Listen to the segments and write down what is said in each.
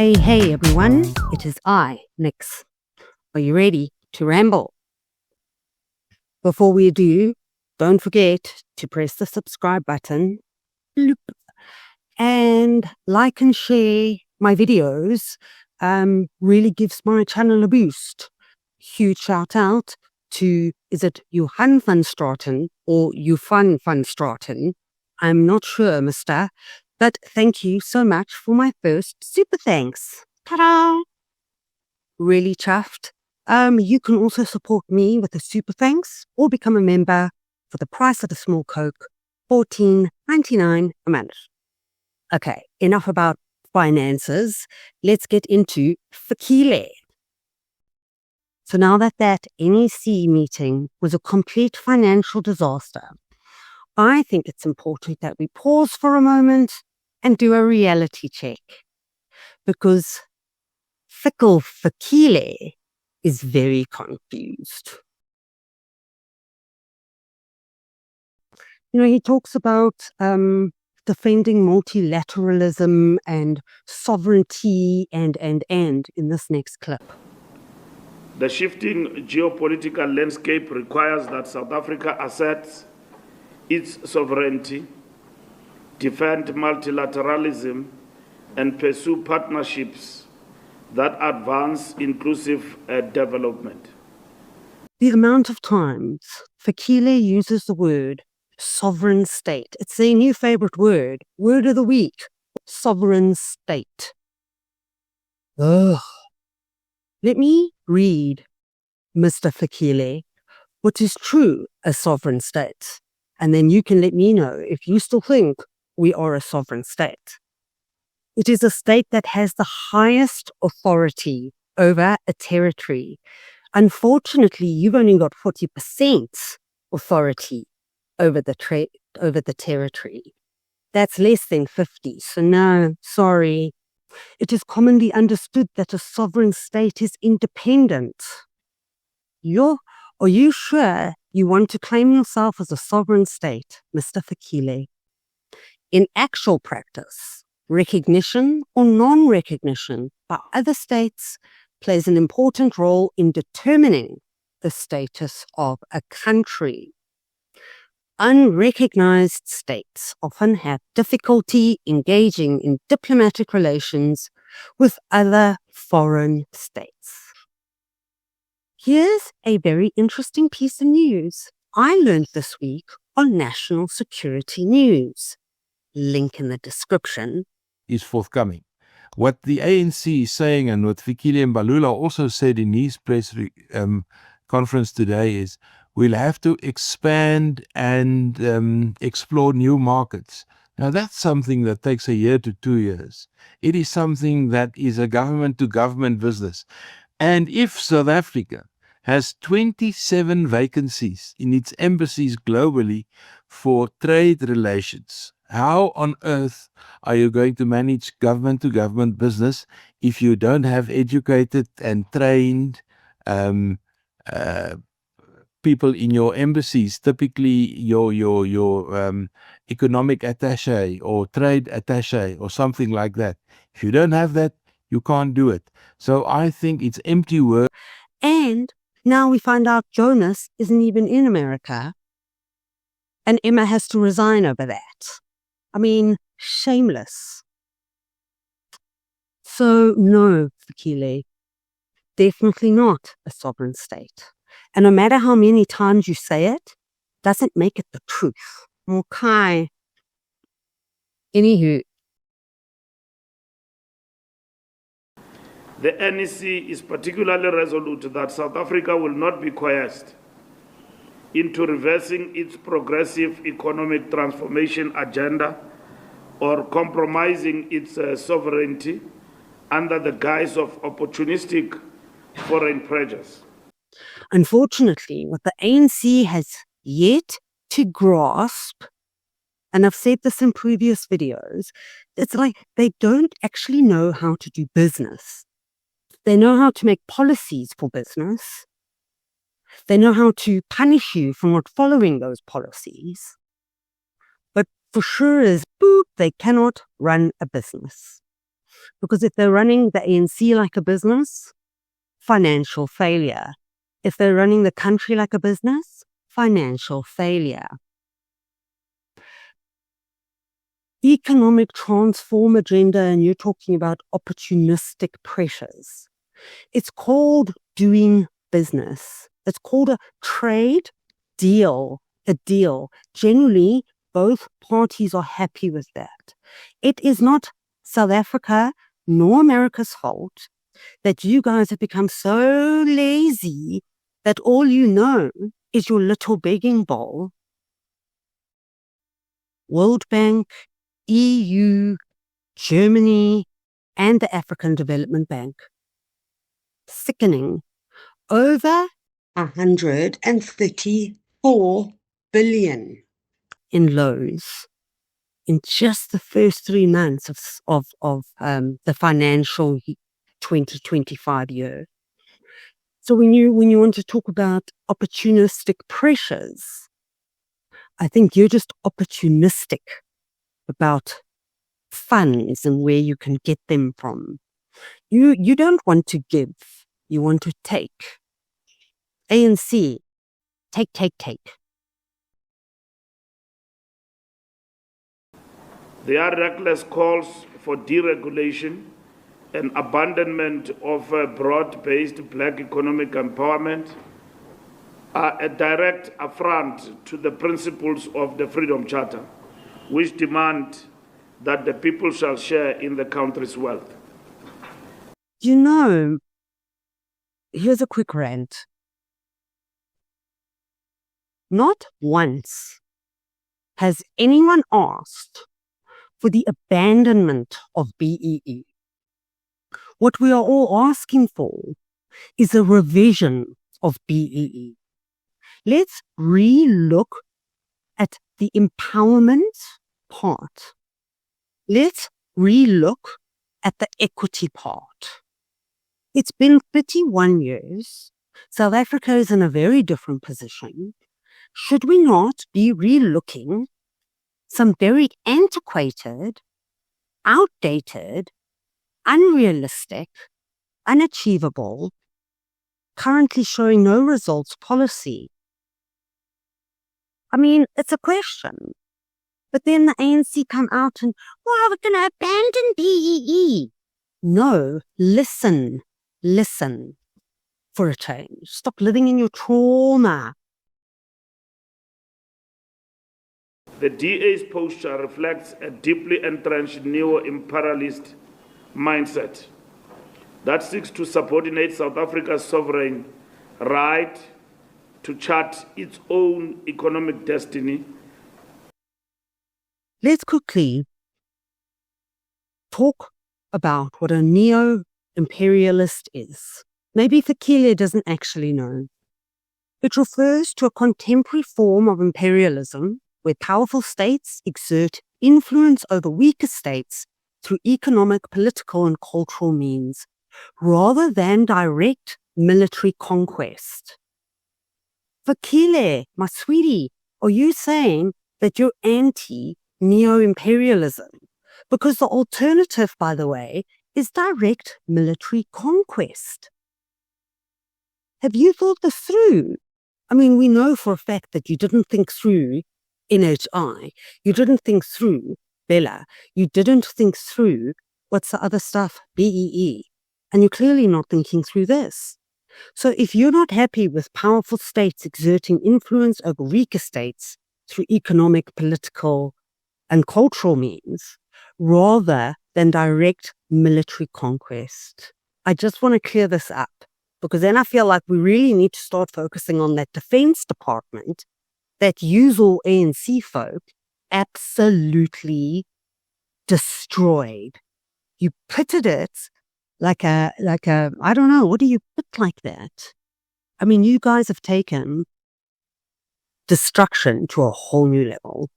Hey everyone, it is I, Nix. Are you ready to ramble? Before we do, don't forget to press the subscribe button and like and share my videos. Really gives my channel a boost. Huge shout out to, is it Johan van Straten or Johan van Straten? I'm not sure, mister. But thank you so much for my first super thanks. Ta-da! Really chuffed. You can also support me with a super thanks or become a member for the price of a small Coke, $14.99 a month. Okay, enough about finances. Let's get into Fikile. So now that NEC meeting was a complete financial disaster, I think it's important that we pause for a moment and do a reality check, because Fikile is very confused. You know, he talks about defending multilateralism and sovereignty and in this next clip. The shifting geopolitical landscape requires that South Africa asserts its sovereignty, defend multilateralism, and pursue partnerships that advance inclusive development. The amount of times Fikile uses the word sovereign state. It's their new favorite word of the week, sovereign state. Ugh. Let me read, Mr. Fikile, what is true a sovereign state, and then you can let me know if you still think we are a sovereign state. It is a state that has the highest authority over a territory. Unfortunately, you've only got 40% authority over the territory. That's less than 50. So no, sorry. It is commonly understood that a sovereign state is independent. Are you sure you want to claim yourself as a sovereign state, Mr. Fikile? In actual practice, recognition or non-recognition by other states plays an important role in determining the status of a country. Unrecognized states often have difficulty engaging in diplomatic relations with other foreign states. Here's a very interesting piece of news I learned this week on National Security News. Link in the description. Is forthcoming. What the ANC is saying, and what Fikile Mbalula also said in his press conference today, is we'll have to expand and explore new markets. Now, that's something that takes a year to 2 years. It is something that is a government-to-government business. And if South Africa has 27 vacancies in its embassies globally for trade relations, how on earth are you going to manage government-to-government business if you don't have educated and trained people in your embassies, typically your economic attaché or trade attaché or something like that? If you don't have that, you can't do it. So I think it's empty work. And now we find out Jonas isn't even in America, and Emma has to resign over that. I mean, shameless. So no, Fikile, definitely not a sovereign state. And no matter how many times you say it, doesn't make it the truth. Okay. Anywho. The NEC is particularly resolute that South Africa will not be coerced into reversing its progressive economic transformation agenda or compromising its sovereignty under the guise of opportunistic foreign pressures. Unfortunately, what the ANC has yet to grasp, and I've said this in previous videos, it's like they don't actually know how to do business. They know how to make policies for business. They know how to punish you for not following those policies. But for sure as boop, they cannot run a business. Because if they're running the ANC like a business, financial failure. If they're running the country like a business, financial failure. Economic transform agenda, and you're talking about opportunistic pressures. It's called doing business. It's called a trade deal, a deal. Generally, both parties are happy with that. It is not South Africa nor America's fault that you guys have become so lazy that all you know is your little begging bowl. World Bank, EU, Germany, and the African Development Bank. Sickening. Over 134 billion in loans in just the first 3 months of the financial 2025 year. So when you want to talk about opportunistic pressures, I think you're just opportunistic about funds and where you can get them from. You don't want to give, you want to take. ANC, take. There are reckless calls for deregulation and abandonment of broad-based black economic empowerment are a direct affront to the principles of the Freedom Charter, which demand that the people shall share in the country's wealth. You know, here's a quick rant. Not once has anyone asked for the abandonment of BEE. What we are all asking for is a revision of BEE. Let's re-look at the empowerment part. Let's re-look at the equity part. It's been 31 years. South Africa is in a very different position. Should we not be re-looking some very antiquated, outdated, unrealistic, unachievable, currently showing no results policy? I mean, it's a question. But then the ANC come out and, well, we're going to abandon BEE. No, listen for a change. Stop living in your trauma. The DA's posture reflects a deeply entrenched neo-imperialist mindset that seeks to subordinate South Africa's sovereign right to chart its own economic destiny. Let's quickly talk about what a neo-imperialist is. Maybe Fikile doesn't actually know. It refers to a contemporary form of imperialism where powerful states exert influence over weaker states through economic, political, and cultural means, rather than direct military conquest. Fikile, my sweetie, are you saying that you're anti-neo-imperialism? Because the alternative, by the way, is direct military conquest. Have you thought this through? I mean, we know for a fact that you didn't think through NHI. You didn't think through Bella. You didn't think through, what's the other stuff, BEE. And you're clearly not thinking through this. So if you're not happy with powerful states exerting influence over weaker states through economic, political, and cultural means, rather than direct military conquest, I just want to clear this up, because then I feel like we really need to start focusing on that Defense Department that usual ANC folk absolutely destroyed. You pitted it like a, I don't know, what do you put like that? I mean, you guys have taken destruction to a whole new level.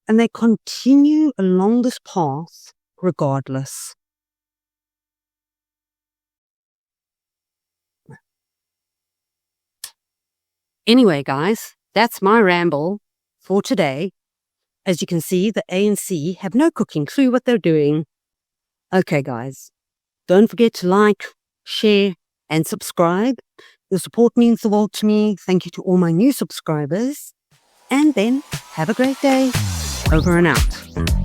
And they continue along this path regardless. Anyway, guys, that's my ramble for today. As you can see, the ANC have no cooking clue what they're doing. Okay, guys, don't forget to like, share, and subscribe. Your support means the world to me. Thank you to all my new subscribers. And then have a great day. Over and out.